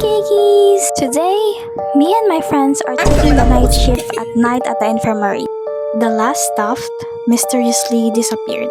Cakeies! Today, me and my friends are taking the night shift at night at the infirmary. The last staff mysteriously disappeared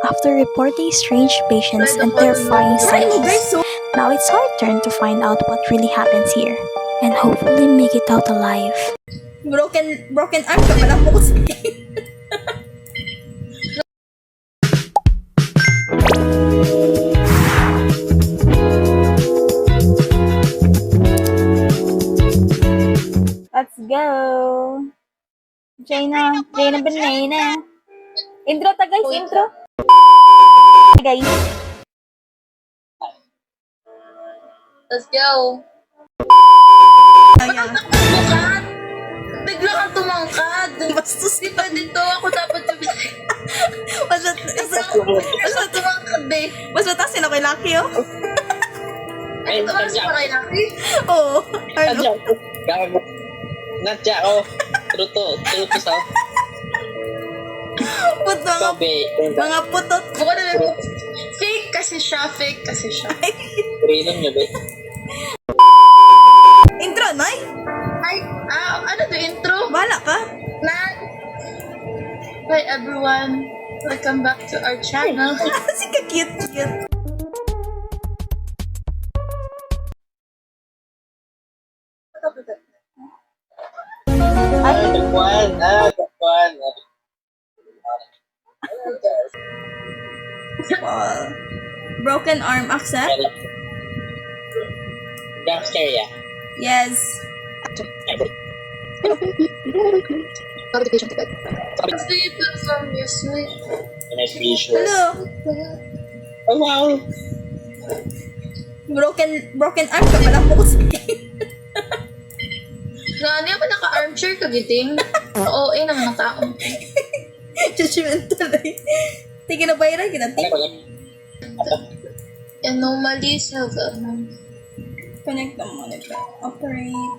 after reporting strange patients and terrifying sights. Now it's our turn to find out what really happens here and hopefully make it out alive. Broken arm ka pala po sa Let's go! Jaina Banana. Intro ta guys, intro. Guys. Let's go. Ayan. Tumangkad! Bigla kang tumangkad. Bastos Di ba dito ako dapat Basta tumangkad eh. Mas matasin ako kay Lucky, oh. Ay, tumakas pa kay Lucky? Oo. Ano? Gago. Nadya ako. Truto sa Put mga putot. Buka na lang. Fake kasi siya. Railing niya ba? Intro, Nay? Ay, ano to intro? Bahala ka. Hi everyone. Welcome back to our channel. Si ka-cute. Dagwan. Broken arm, accept? Gangster ya. Yes. Notification ticket. Gusto yung platform music. Nice visual. Hello. Oh wow. Broken arm ka pala po sa Ano ba naka-armchair ka giting? Oo, naman ang tao. Judgmental eh. Tingin na ba yun? Kinantik. Anomalies have Connect the monitor. Operate.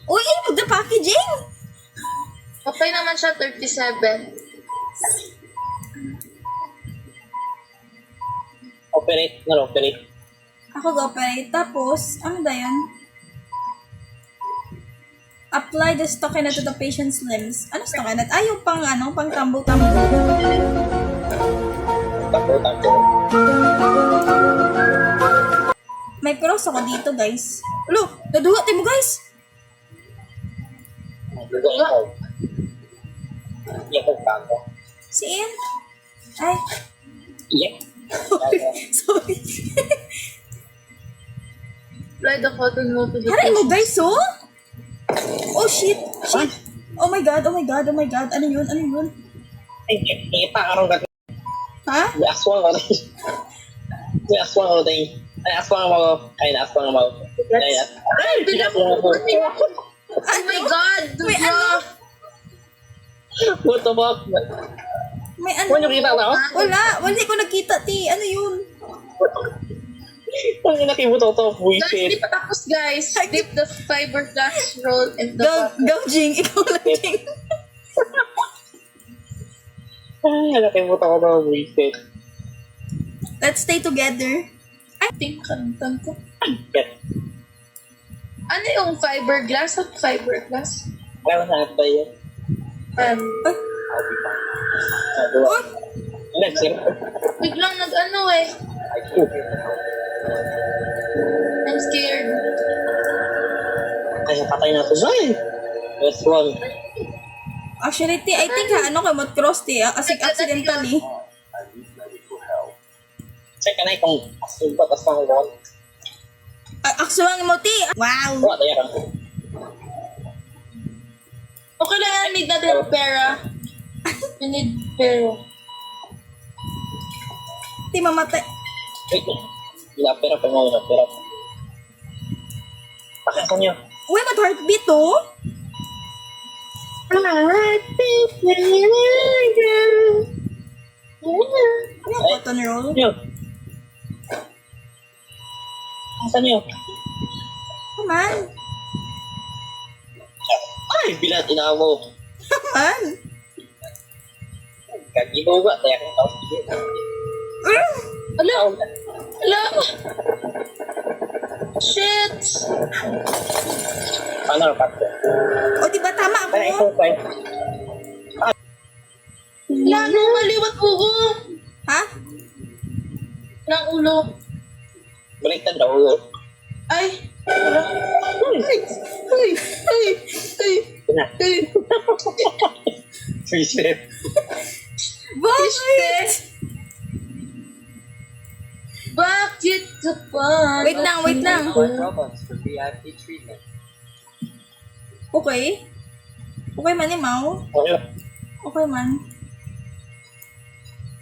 Uy, pag the packaging! Okay naman siya, 37. Operate. Ako ga-operate. Tapos, ano ba yan? Apply the stockinette to the patient's limbs. Ano stockinette? Ay, yung pang tambo-tambo. Takbo. May cross ako dito, guys. Ulo, nadugat mo, guys. Iya ko kanto. Si Ian. Ay, Iya. sorry. Apply the cotton wool to the Haray mo, patient. guys, oh. Oh, shit. Oh my God. Ano yun? Ay, kita karong gat. Ha? Aswang ko. Aswang ko tayo. Ay, aswang mo. Ay, Pinapulot niya. Oh my God! May ano? Puto mo. May ano? Ano kita na ako? Wala ko nagkita, ti. Ano yun? Ang nakibuto to. Guys, hindi Buisit. pa tapos guys. Dip the fiberglass roll in the bucket. Go, Jing. Ikaw lang, Jing. Ay, nakibuto ko to. Buisit. Let's stay together. I think kantan ko. Get. Ano yung fiberglass? At fiberglass? Ayaw na ito yun. Ay, Dua. Next year. Biglang nag-ano eh. I'm scared. Kaya patay na ito. Ay! That's one. actually, ti, I think kamot cross, ti. Accidentally. Check ka na itong asulbat as ng wall. Aksuang mo, ti. Wow. Wala tayo lang. Okay lang yan. Need natin ng pera. We need pera. Ti, mamatay. Wait. Lapera pa mo. Pakita nyo. Uy, mat heartbeat, oh. Ano, cotton roll? Nyo. Pakita nyo. Come on. Ay, bilat inaamo. Come on. Kagibo ba? Kaya kang tao. Ala! Ala! Shit! Paano rapat ko? O, di ba tama Ano ako? ito, Fay? Lalo maliwat ulo! Ha? Ng ulo. Baliktad daw. Ay! Ala! Ay! Ay! Ay! Ay! Ito na. Ay! Sweet. Bakit? Bakit ka pa? Wait lang, wait lang. Robots for VIP treatment. Okay? Okay man, Imaw? Okay lang. Okay man.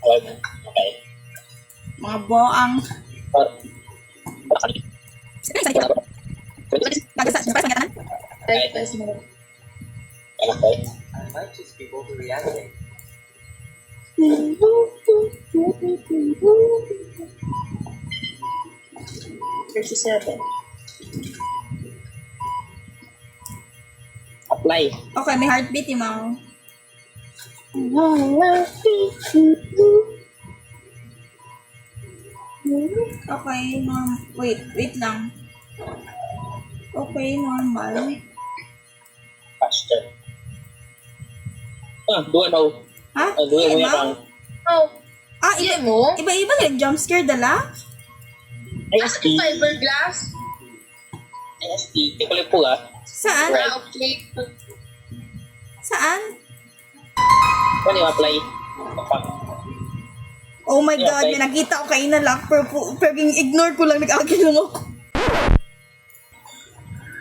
Okay. Mga boang. Ay, pas mo. Okay. I might just be overreacting. Apply. Okay, may heartbeat, Imaw. Okay, wait lang. Okay, normal. Faster. Dua daw. Ha? Dua mo Imaw? yung Oh, Ah, iya mo? iba-iba nag-jump scare dala? ISP. Fiberglass? ISP. Hindi ko lang po Saan? Right. Ah, okay. Saan? Ano yung apply? Oh my Yeah, God, okay. may nakita ko kayo na lock, pero ignore ko lang, nag-agil lang ako.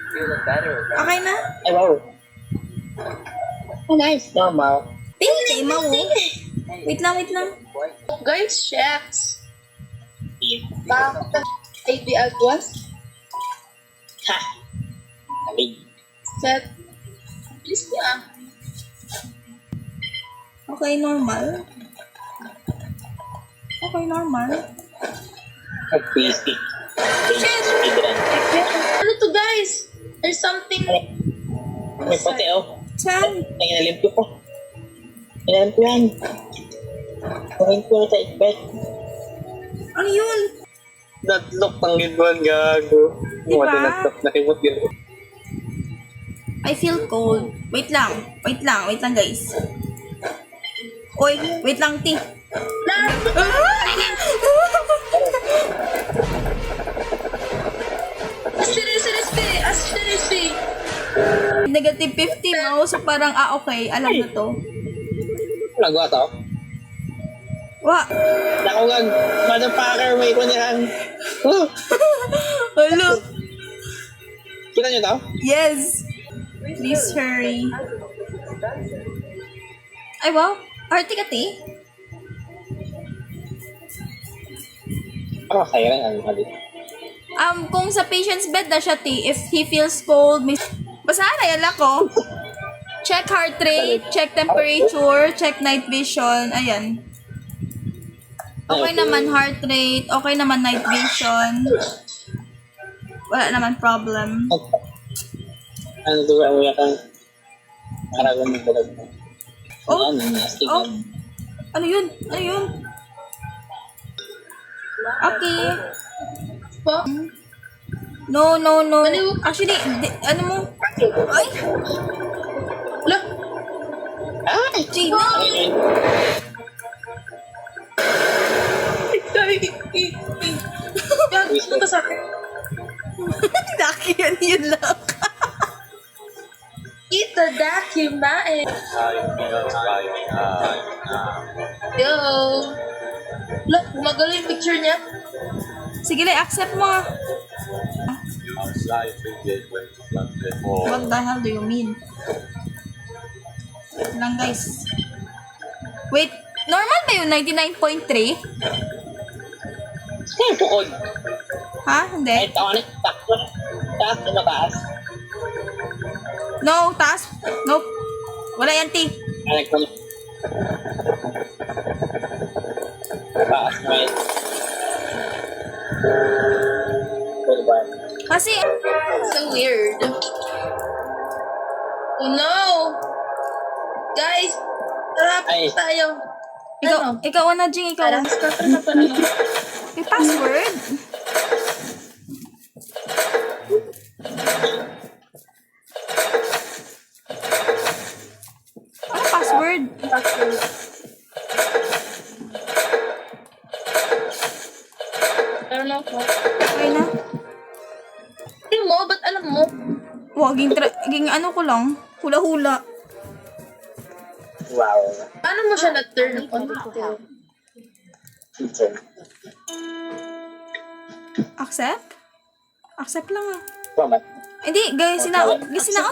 Feeling better. Right? Okay na? Ay, wow. Oh, nice. Normal. Tingin na, Imaw. Wait lang. What? Guys, chefs. Sige. Bakit ka AB Agwas? Ha. Alig. Set. Please niya. Okay, normal. Okay, normal. Pag-PC. Shit! Ano to, guys? There's something. May puti, oh. Saan? Ay, inalim ko po. Inalim ko yan. Gawin ko sa ikbet. Ano yun? Natlok ng gidwan, gago. Diba? Natlok na kimot yun. I feel cold. Wait lang, guys. Oy, wait lang, T. Asterispe! Negative 50 mo, so parang, okay, alam na to. Nagawa to. Wa, Nakawag. Motherfucker, may ikon yan. hello. Kita nyo to? Yes. Please hurry. Ay, wow. Arty ka, T. Ano kaya lang ang halit? Kung sa patient's bed na siya, T, if he feels cold, basahan na yan lang ko. Check heart rate, check temperature, check night vision, ayan. Okay naman heart rate, okay naman night vision. Wala naman problem. Ano to ba? Uya kang aragon ng bulag mo. Oh, Ano, nasty oh. man. Ano yun? Okay. Po? No. Actually, ano mo? Ay! Look! Ay! Gina! Ano yun? Ano ka sa akin? Daki yun lang. Kita dakim na eh. Yo! Look, gumagalo yung picture niya. Sige lang, accept mo. What the hell do you mean? Wait lang, guys. Wait, normal ba yung 99.3? Ay, tukod. Ha? Ay, Hindi? tawanin. Taas na mataas. No, taas. Nope. Wala yan, T. Ay, ko. Taas na yun. Ano ba? Kasi, So weird. Oh no! Guys, tara Ay. tayo. Ano? Ikaw na, Jing, ikaw na. Ano pa na? May password? Ano password? Pero na ako. Okay na. Alam mo, ba't alam mo? Wag, ging ano ko lang. Hula-hula. Wow. Paano mo siya na-turn on? Teacher. Accept? Accept lang ah. Mama. Hindi, guys, sinaot,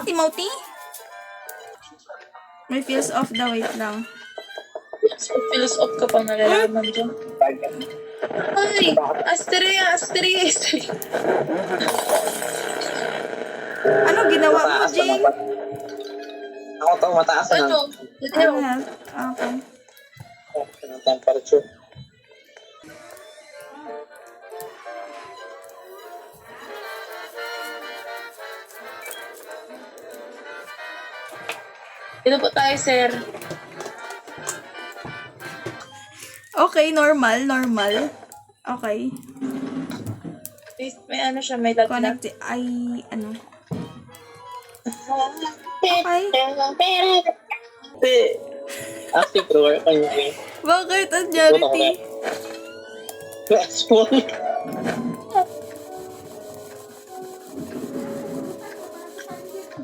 Timothy. May feels off the wait lang. Feels off ka pang nalalaman dyan. Ay! Asteria! Ano ginawa mo, Jing? Ako to, mataas na. Ano? Ano health? Okay. Ang temperature. Dito po tayo, sir. Okay, normal. Okay. May ano siya, may lagnat. Connect. Ay, ano. Okay. Active drawer. Bakit ang charity? Last one.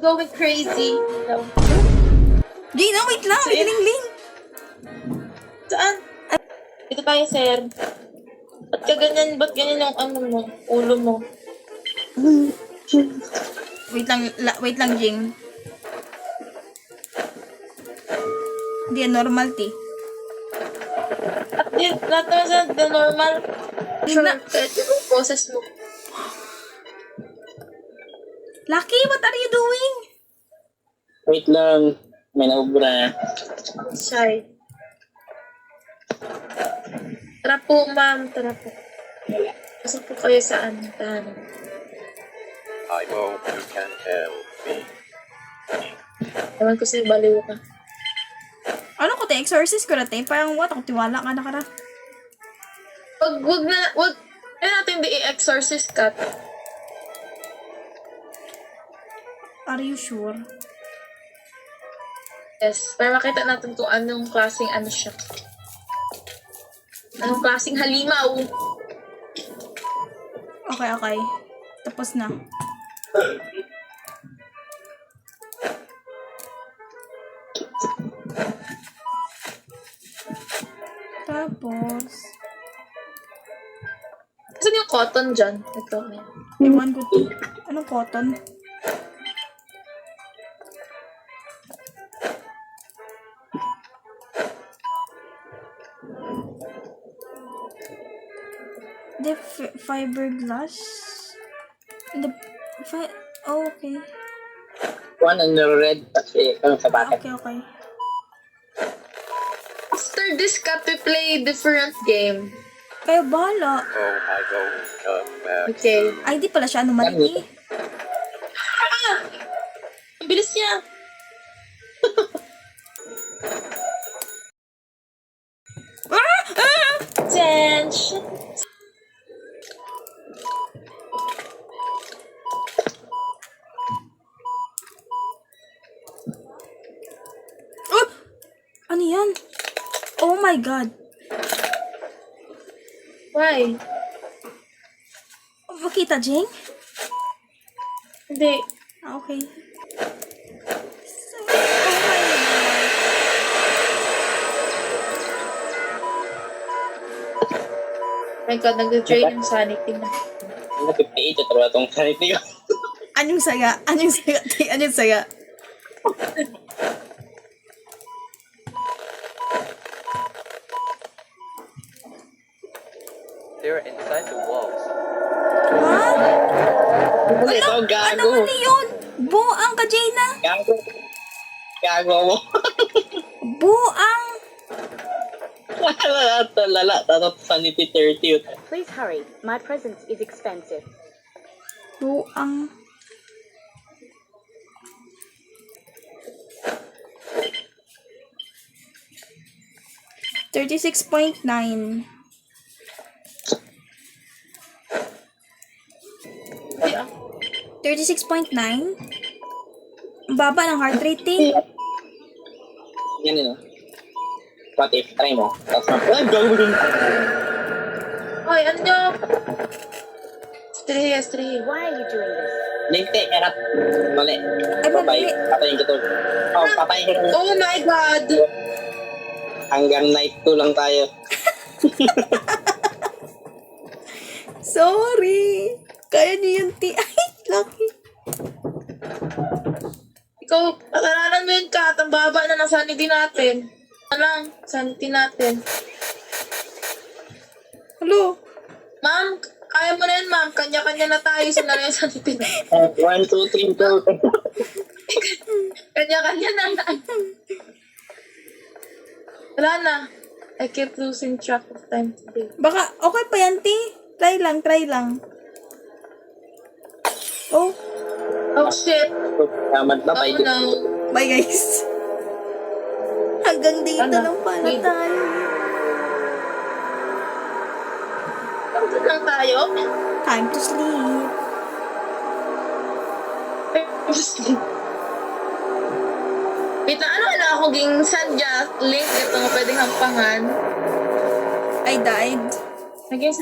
Going crazy. Gina, wait lang. May ling-ling. Saan? Dito tayo, sir. Ba't ganyan yung ano mo, ulo mo? Wait lang, Jing. Hindi yan normal, ti. At yun, lahat naman sa the normal. Sure, Na- kahit yung boses mo. Lucky, what are you doing? Wait lang. May naubra. Shy. Tara po, ma'am. Tara po. Pasok po kayo sa tahanan. I hope you can help me. Ewan ko sa'yo, baliw ka. Ano ko, te? Exorcist ko na, te. Parang what? Ako tiwala ka na kara. Wag natin i-exorcist ka. Are you sure? Yes, para makita natin kung anong klaseng ano siya. Anong klaseng halimaw. Okay. Tapos na. Tapos, Saan yung cotton dyan? Ito. ewan ko to. Anong cotton? The fiberglass? Oh, okay. One on the red kasi sa bucket. Okay. After this cut, we play different game. Kayo bahala. Oh, I won't come back. Okay. Ay, di pala siya anomaly. Ang bilis niya. Attention. Ano yan? Oh my God. Why? Makita, Jing? Hindi. Okay. So, oh my God. My God, nag-drain yung sanity na. Ano 58 ito ba itong sanity ko? Anyong saya? Anyong saya? Anyong saya? They're inside the walls. What? Ano ito? Gago. Ano mali yun? Buang ka, Jaina. Gago. Gago mo. Buang. Lala. Tatot sanity 30. Please hurry. My presence is expensive. Buang. 36.9. Ay, 36.9? Ang baba ng heart rate, T. Yan yun, What if, try mo. Tapos ay, gawin mo din. Hoy, ano nyo? Stray. Why are you doing this? Linte, erap. Mali. Ay, Papay. mali. Patayin ko to. Oh, patayin ko to. Oh my God! Hanggang night 2 lang tayo. Sorry. Kaya niyo yun, T. Ay, lucky. Ikaw, pataranan mo yun, Kat. Ang baba na ng sanity natin. Ano lang, sanity natin. Hello. Ma'am, kaya mo na yun, ma'am. Kanya-kanya na tayo. Sila na yung sanity natin. 1, 2, 3, 4. Kanya-kanya na lang. Wala na. I keep losing track of time today. Baka, okay pa yan, T. Try lang. Oh, Oh, shit. Salamat na, Oh, bye. no. bye guys. Hanggang dito Ano? lang pala Wait. tayo. Dito lang tayo. Time to sleep. Wait na, ano na ako ging sadya link ito nga pwedeng hampangan. I died. Naging